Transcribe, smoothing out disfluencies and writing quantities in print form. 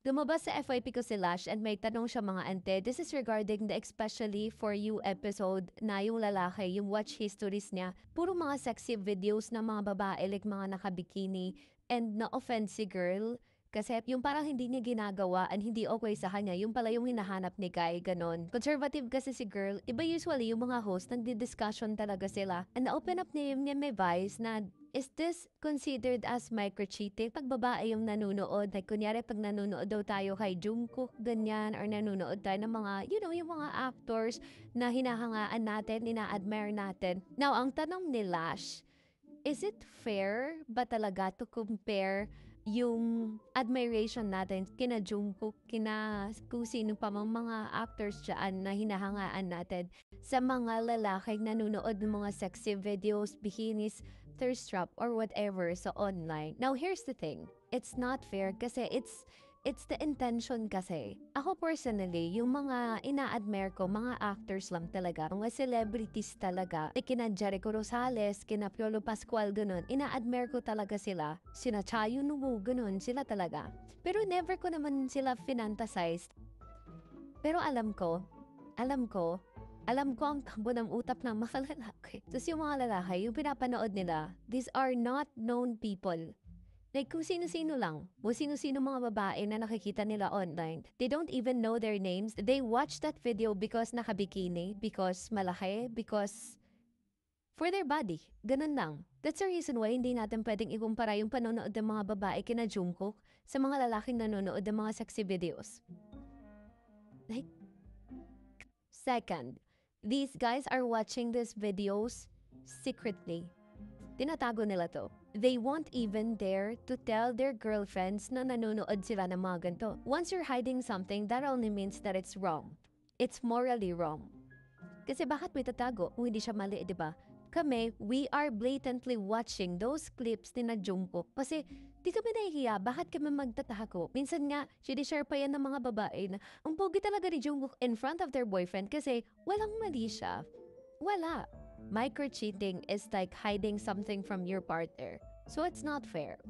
Lumabas sa FYP ko si Lash and may tanong siya mga ante. This is regarding the especially for you episode na yung lalaki, yung watch histories niya. Puro mga sexy videos ng mga babae like mga nakabikini and na-offend si girl. Kasi yung parang hindi niya ginagawa and hindi okay sa kanya, yung pala yung hinahanap ni guy, ganon. Conservative kasi si girl, iba usually yung mga host, nagdi-discussion talaga sila. And na-open up niya may vice na, is this considered as micro-cheating? Pag babae yung nanonood, like kunyari pag nanonood daw tayo kay Jungkook, ganyan, or nanonood tayo ng mga, yung mga actors na hinahangaan natin, ina-admire natin. Now, ang tanong ni Lash, is it fair ba talaga to compare yung admiration natin kina Jungkook, kina kung sino pa mga actors dyan na hinahangaan natin sa mga lalaking nanonood ng mga sexy videos, bikinis, thirst trap, or whatever sa online. Now, here's the thing. It's not fair kasi it's the intention kasi. Ako personally, yung mga ina-admire ko, mga actors lang talaga, mga celebrities talaga, kina Jericho Rosales, kina Piolo Pascual, ganun, ina-admire ko talaga sila. Sina Chayo Nubu, ganun, sila talaga. Pero never ko naman sila finantasize. Pero alam ko ang takbo ng utak ng mga lalaki. Tapos yung mga lalaki, yung pinapanood nila, these are not known people. Like kung sino-sino lang, o sino-sino mga babae na nakikita nila online. They don't even know their names. They watch that video because nakabikini, because malaki, because for their body. Ganun lang. That's the reason why hindi natin pwedeng ikumpara yung panonood ng mga babae kina Jungkook sa mga lalaking nanonood ng mga sexy videos. Like, second, these guys are watching these videos secretly. Tinatago nila to. They won't even dare to tell their girlfriends na nanonood sila ng mga ganito. Once you're hiding something, that only means that it's wrong. It's morally wrong. Kasi bakit may tatago kung hindi siya mali, di ba? Kami, we are blatantly watching those clips ni na Jungkook kasi di kami nahihiya. Bakit kami magtatago? Minsan nga, sinishare pa yan ng mga babae na ang pogi talaga ni Jungkook in front of their boyfriend kasi walang mali siya. Wala. Micro-cheating is like hiding something from your partner. So it's not fair.